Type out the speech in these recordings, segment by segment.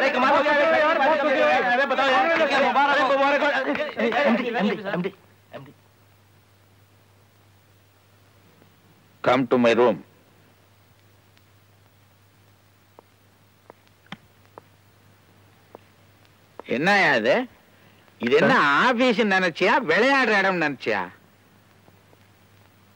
अरे कमाल हो गया यार, बहुत खुशी हुई। अरे बताओ यार, मुबारक। Come to my room. என்னையா இது? இது என்ன ஆபீஸ் நினைச்சியா விளையாடுற இடம் நினைச்சியா?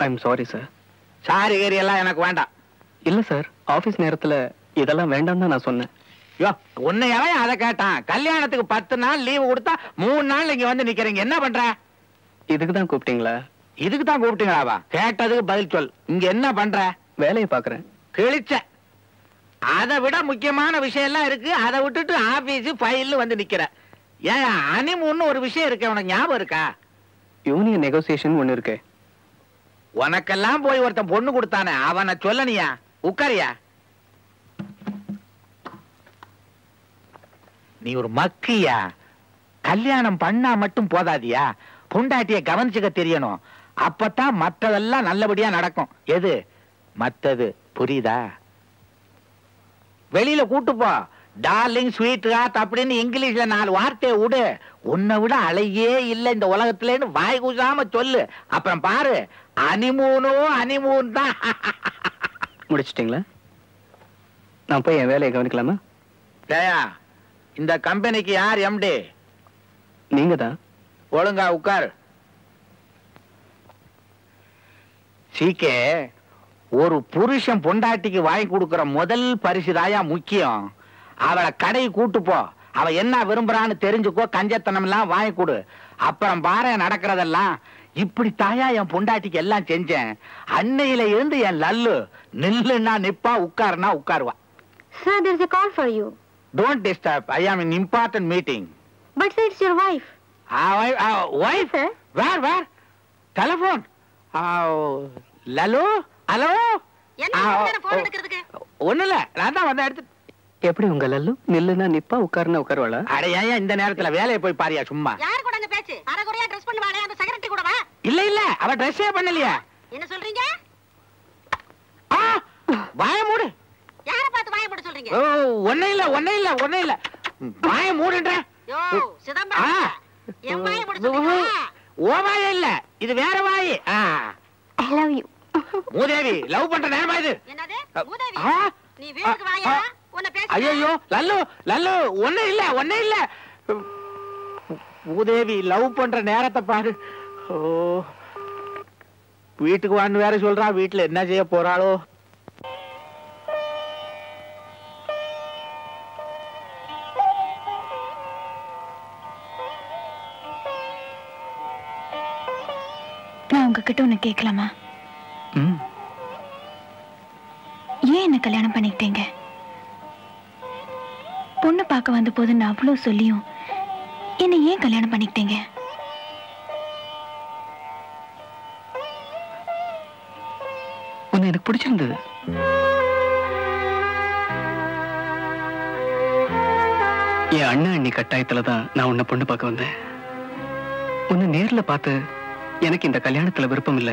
I'm sorry sir. Sorry carry எல்லாம் எனக்கு வேண்டாம். இல்ல சார், ஆபீஸ் நேரத்துல இதெல்லாம் வேண்டாம் தான் நான் சொன்னேன். உன்னையவே அதை கேட்டான். கல்யாணத்துக்கு 10 நாள் லீவு கொடுத்தா 3 நாள் இங்க வந்து நிக்கிறீங்க, என்ன பண்ற? இதுக்கு தான் கூப்பிட்டீங்களா? இதுக்கு தான் கூப்பிட்டீங்களாவா? கேட்டதுக்கு பதில் சொல். இங்க என்ன பண்ற? வேலையை பாக்குறேன். கிழிச்ச. அதை விட முக்கியமான விஷயம் எல்லாம் இருக்கு, அதை விட்டுட்டு ஆபீஸ் ஃபைல் வந்து நிக்கிற. ஏன் ஹனிமூன் ஒரு விஷயம் இருக்கு, உனக்கு ஞாபகம் இருக்கா? யூனியன் நெகோசியேஷன் ஒண்ணு இருக்கு. உனக்கெல்லாம் போய் ஒருத்தன் பொண்ணு கொடுத்தானே, அவனை சொல்லனியா? உட்காரியா? நீ ஒரு மக்கியா? கல்யாணம் பண்ணா மட்டும் போதாதியா, பொண்டாட்டிய கவனிச்சுக்க தெரியணும். அப்பதான் மற்றதெல்லாம் நல்லபடியா நடக்கும். எது மத்தது புரியுதா? வெளியில கூட்டு போ. டார்லிங், ஸ்வீட் ஹார்ட் அப்படின்னு இங்கிலீஷ்ல 4 வார்த்தையை விடு. உன்னை விட அழகே இல்ல இந்த உலகத்துலன்னு வாய் கூசாம சொல்லு. அப்புறம் பாரு, ஹனிமூனோ ஹனிமூன் தான். முடிச்சிட்டீங்களா? நான் போய் என் வேலையை கவனிக்கலாமா? ஜெயா, இந்த கம்பெனிக்கு யார் எம்டி? நீங்க தான். ஒழுங்கா உட்கார். சீக்கே, ஒரு புருஷன் பொண்டாட்டிக்கு வாங்கி கொடுக்கிற முதல் பரிசுதாயா முக்கியம். அவளை கடை கூட்டு போ. அவ என்ன விரும்புறான்னு தெரிஞ்சுக்கோ. கஞ்சத்தனம் எல்லாம் வாங்கி கொடு. அப்புறம் பாரு நடக்கிறதெல்லாம். இப்படி தாயா என் பொண்டாட்டிக்கு எல்லாம் செஞ்சேன். அன்னையில இருந்து என் லல்லு நில்லுன்னா நிப்பா, உட்காருனா உட்காருவா. Sir, there is a call for you. Don't disturb. I am in important meeting. But sir, it's your wife. Wife? Sir? Where? Telephone. Lalu, hello. ஒண்ணுல, நான் தான் வந்த எடுத்து. எப்படி உங்க லல்லு நில்லுனா நிப்பா, உட்காருனா உட்காருவாளா? அடையா இந்த நேரத்துல வேலையை போய் பாரியா சும்மா. யார் கூட அங்க பேச்சு? அரைகுறையா ட்ரெஸ் பண்ணி வாடா, அந்த செக்ரட்டரி கூட வா. இல்ல அவ ட்ரெஸ்ஸே பண்ணலையா? என்ன சொல்றீங்க? வாய மூடு. யார பார்த்து வாய மூட சொல்றீங்க? ஒண்ணே இல்ல. வாய மூடுன்ற. யோ சிதம்பரம், என் வாய மூட சொல்றீங்க? ஓ வாய இல்ல, இது வேற வாய். I love you. Mudevi, love பண்ற நேரமா இது? என்னது மூதேவி? நீ வீட்டுக்கு வாயா, உன்னை பேச. ஐயோ லல்லு, ஒண்ணே இல்ல. மூதேவி, லவ் பண்ற நேரத்தை பாரு. ஓ, வீட்டுக்கு வான்னு வேற சொல்றா. வீட்டுல என்ன செய்ய போறாளோ? நான் உங்ககிட்ட ஒண்ணு கேட்கலாமா? ஏன் என்ன கல்யாணம் பண்ணிக்கிட்டீங்க? பொண்ணு பார்க்க வந்த போது நான் அவ்வளவு சொல்லியும் என்ன ஏன் கல்யாணம் பண்ணிக்கிட்டீங்க? உன்னை எனக்கு பிடிச்சிருந்தது. என் அண்ணா அண்ணி கட்டாயத்துல தான் நான் உன்னை பொண்ணு பார்க்க வந்தேன். உன்னை நேர்ல பார்த்து எனக்கு இந்த கல்யாணத்துல விருப்பம் இல்ல,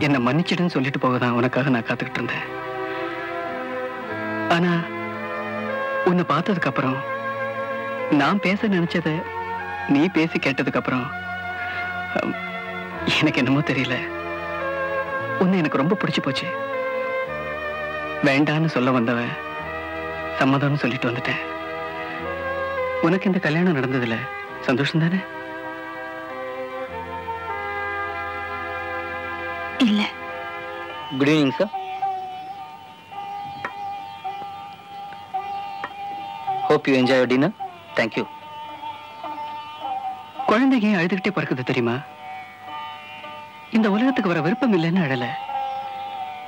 என்ன மன்னிச்சிடுன்னு சொல்லிட்டு போகதான் உனக்காக நான் காத்துக்கிட்டு இருந்தேன். ஆனா உன்னை பார்த்ததுக்கு அப்புறம், நான் பேச நினைச்சத நீ பேசி கேட்டதுக்கு அப்புறம் எனக்கு என்னமோ தெரியல, உன்னை எனக்கு ரொம்ப பிடிச்சு போச்சு. வேண்டான்னு சொல்ல வந்தவன் சம்மதம்னு சொல்லிட்டு வந்துட்டேன். உனக்கு இந்த கல்யாணம் நடந்ததுல சந்தோஷம் தானே? இல்ல. Good evening sir. Hope you enjoy your dinner. Thank you. குழந்தைங்க அழுதுகிட்டே பறக்குது தெரியுமா? இந்த உலகத்துக்கு வர விருப்பம் இல்லைன்னு அழல.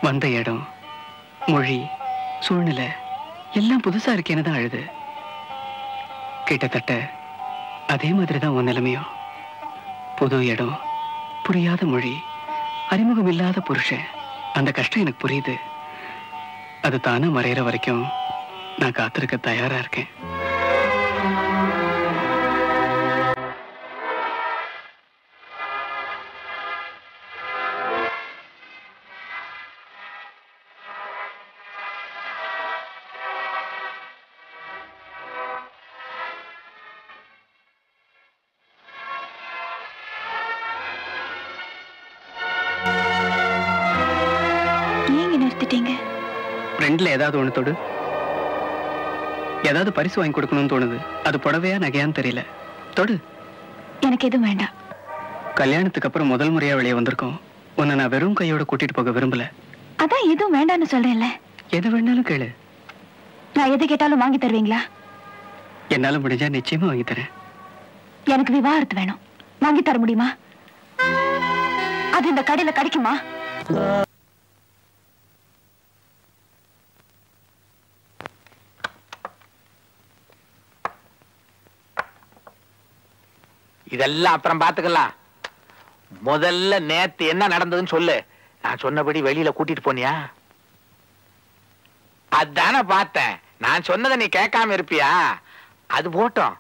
வந்த இடம், மொழி, சூழ்நிலை எல்லாம் புதுசா இருக்கேன்னு தான் அழுது. கிட்டத்தட்ட அதே மாதிரிதான் உன் நிலைமையும். புது இடம், புரியாத மொழி, அறிமுகம் இல்லாத புருஷன். அந்த கஷ்டம் எனக்கு புரியுது. அது தானே மறையிற வரைக்கும் நான் காத்திருக்க தயாரா இருக்கேன். ரெண்டுல ஏதாவது ஒண்ணு தொடு. ஏதாவது பரிசு வாங்கி கொடுக்கணும்னு தோணுது. அது புடவையா நகையான்னு தெரியல. தொடு. எனக்கு எதுவும் வேண்டாம். கல்யாணத்துக்கு அப்புறம் முதல் முறையா வெளியே வந்திருக்கோம். உன்னை நான் வெறும் கையோட கூட்டிட்டு போக விரும்பல. அதான் எதுவும் வேண்டாம்னு சொல்றேன்ல. எது வேணாலும் கேளு. நான் எது கேட்டாலும் வாங்கி தருவீங்களா? என்னால முடிஞ்சா நிச்சயமா வாங்கி தரேன். எனக்கு விவாகரத்து வேணும். வாங்கி தர முடியுமா? அது இந்த கடையில கிடைக்குமா? இதெல்லாம் அப்புறம் பாத்துக்கலாம். முதல்ல நேத்து என்ன நடந்ததுன்னு சொல்லு. நான் சொன்னபடி வெளியில கூட்டிட்டு போனியா? அதான பார்த்தேன். நான் சொன்னதை நீ கேட்காம இருப்பியா? அது போட்டோம்.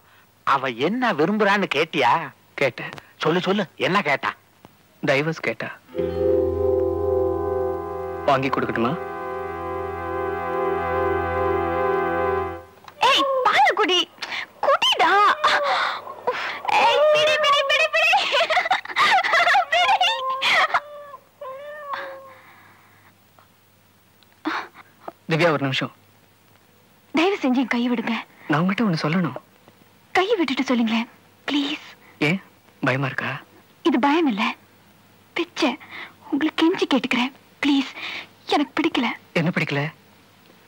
அவ என்ன விரும்புறான்னு கேட்டியா? கேட்டேன். சொல்லு சொல்லு, என்ன கேட்டா? டைவர்ஸ் கேட்டா. வாங்கி கொடுக்கட்டுமா? ஏய், பாரு குடி. குடிடா. ஏய், பிடி பிடி பிடி பிடி. திவ்யா, ஒரு நிமிஷம். தயவு செஞ்சு என் கையை விடுங்க. நான் உங்ககிட்ட ஒண்ணு சொல்லணும். கையை விட்டுட்டு சொல்லுங்களேன் ப்ளீஸ். ஏன் பயமா இருக்கா? இது பயம் இல்ல, பிச்சை. உங்களுக்கு கெஞ்சி கேட்டுக்கிறேன் ப்ளீஸ். எனக்கு பிடிக்கல. என்ன பிடிக்கல?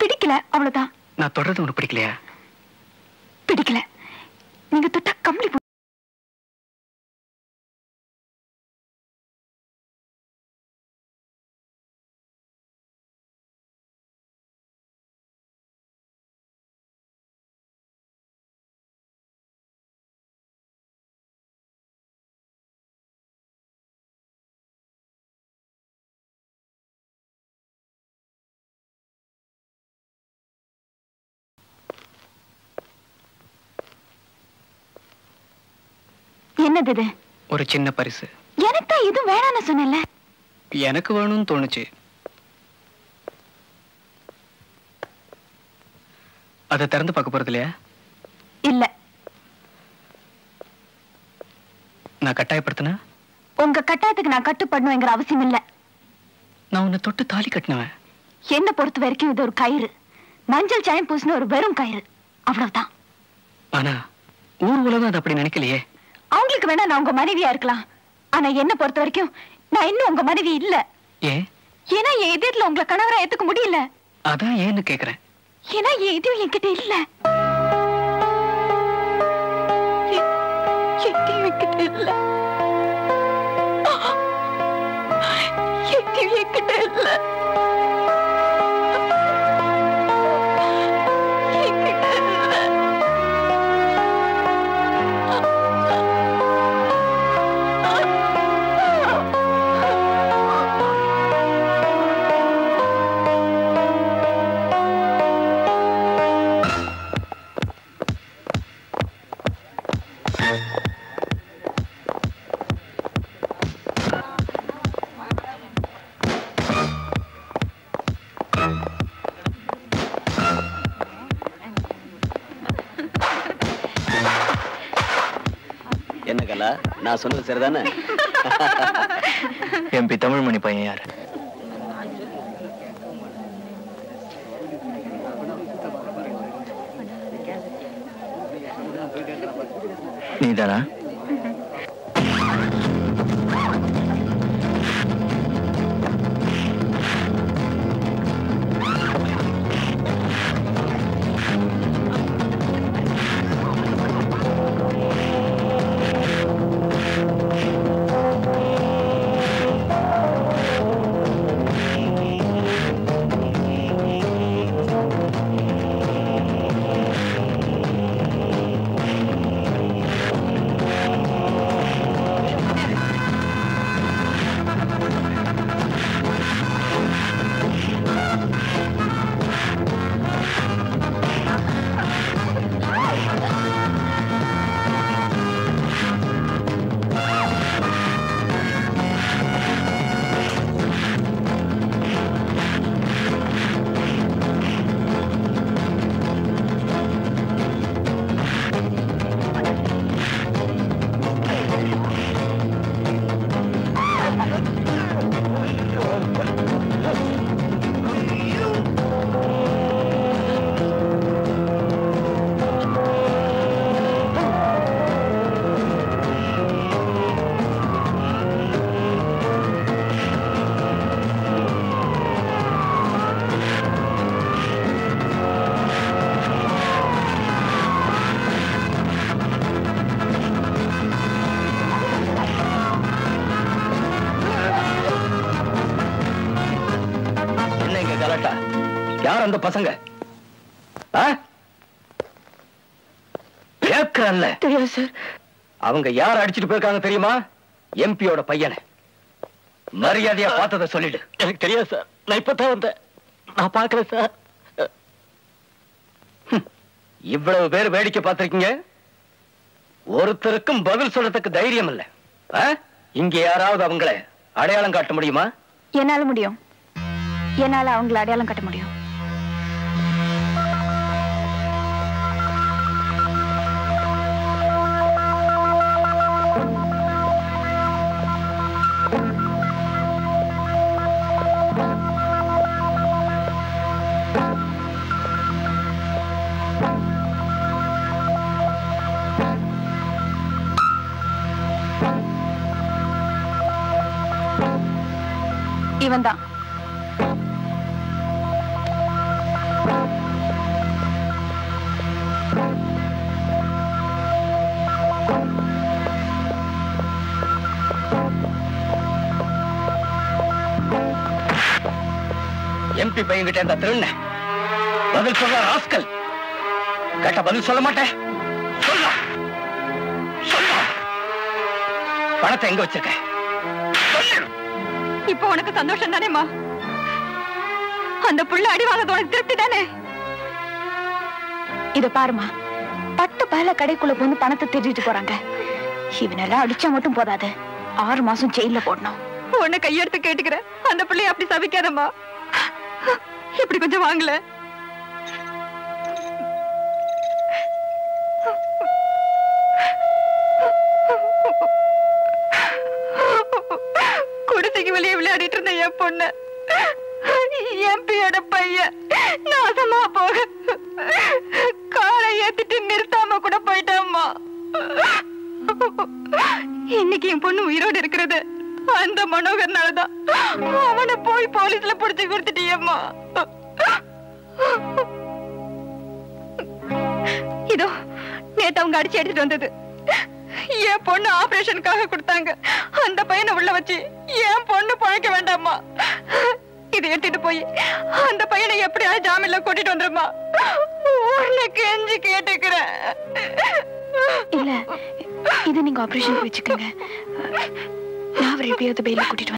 பிடிக்கல, அவ்வளவுதான். நான் தொடர்றது உனக்கு பிடிக்கலையா? பிடிக்கல. நீங்க தொட்டா கம்பளி என்னது இது? ஒரு சின்ன பரிசு. எனக்கு தான் எதுவும் வேணான்னு சொன்னேன்ல. எனக்கு வேணும்னு தோணுச்சு. அதை திறந்து பார்க்க போறது இல்லையா? இல்ல. நான் கட்டாயப்படுத்தினா? உங்க கட்டாயத்துக்கு நான் கட்டுப்படணுங்கிற அவசியம் இல்ல. நான் உன்னை தொட்டு தாலி கட்டினவன். என்ன பொறுத்த வரைக்கும் இது ஒரு கயிறு. மஞ்சள் சாயம் பூசின ஒரு வெறும் கயிறு, அவ்வளவுதான். ஆனா ஊர் உலகம் அது அப்படி நினைக்கலையே. அவங்களுக்கு வேணா நான் உங்க மனைவியா இருக்கலாம். ஆனா என்ன பொறுத்த வரைக்கும் நான் இன்னும் உங்க மனைவி இல்ல. ஏன்? ஏன்னா என் எதிரில உங்களை கணவரா ஏத்துக்க முடியல. அதான் ஏன்னு கேக்குறேன். ஏன்னா என் எதிரி என்கிட்ட இல்ல. என்கிட்ட இல்ல. என்கிட்ட இல்ல. என்ன கலா, நான் சொன்னது சரிதானே? எம்பி தமிழ்மணி பையன் யாரு? நீதானா? யார் அந்த பசங்க? கேட்கல. தெரியாது சார். அவங்க யார் அடிச்சிட்டு போயிருக்காங்க தெரியுமா? எம்பியோட பையனை. மரியாதையா பார்த்ததை சொல்லிடு. எனக்கு தெரியாது சார். நான் இப்பதான் வந்தேன். நான் பார்க்கல சார். இவ்வளவு பேர் வேடிக்கை பார்த்திருக்கீங்க. ஒருத்தருக்கும் பதில் சொல்றதுக்கு தைரியம் இல்ல. இங்க யாராவது அவங்களை அடையாளம் காட்ட முடியுமா? என்னால முடியும். என்னால அவங்களை அடையாளம் காட்ட முடியும். இவன் தான். எம்பி பையன்கிட்ட இந்த திருண்ண பதில் சொல்ற ராஸ்கல். கேட்ட பதில் சொல்ல மாட்டேன். சொல்ல பணத்தை எங்க வச்சிருக்க? இப்போ உனக்கு சந்தோஷம் தானேமா? அந்த புள்ள அடி வாங்கறது உனக்கு திருப்தி தானே? இத பாருமா, பட்டு பல கடைக்குள்ள போந்து பணத்தை திருடிட்டு போறாங்க. இவனெல்லாம் அடிச்சா மட்டும் போதாது, 6 மாசம் ஜெயில போடணும். உன்னை கையெடுத்து கேட்டுக்கிற, அந்த பிள்ளைய அப்படி சபிக்காதம்மா. இப்படி கொஞ்சம் வாங்கல. குடிசைக்கு வெளியே விளையாடிட்டு இருந்த என் பொண்ணு எம்பியோட பையன் நாசமா போக காரை ஏத்திட்டு நிறுத்தாம கூட போயிட்டாம்மா. இன்னைக்கு என் பொண்ணு உயிரோடு இருக்கிறது அந்த மனோகர்னாலதான். அவனை போய் போலீஸ்ல புடிச்சு கொடுத்துட்டியம்மா. இதோ நேத்து அவங்க அடிச்சு எடுத்துட்டு வந்தது. என் பொண்ணு ஆபரேஷனுக்காக கொடுத்தாங்க. அந்த பையனை உள்ள வச்சு என் பொண்ணு பழைக்க வேண்டாமா. இதை எடுத்துட்டு போய் அந்த பையனை எப்படியாவது ஜாமீன்ல கூட்டிட்டு வந்துருமா. உனக்கு கெஞ்சி கேட்டுக்கிறேன். இல்ல, இது நீங்க ஆபரேஷன் வச்சுக்கோங்க. நான் அவரை எப்படியாவது பெயில கூட்டிட்டு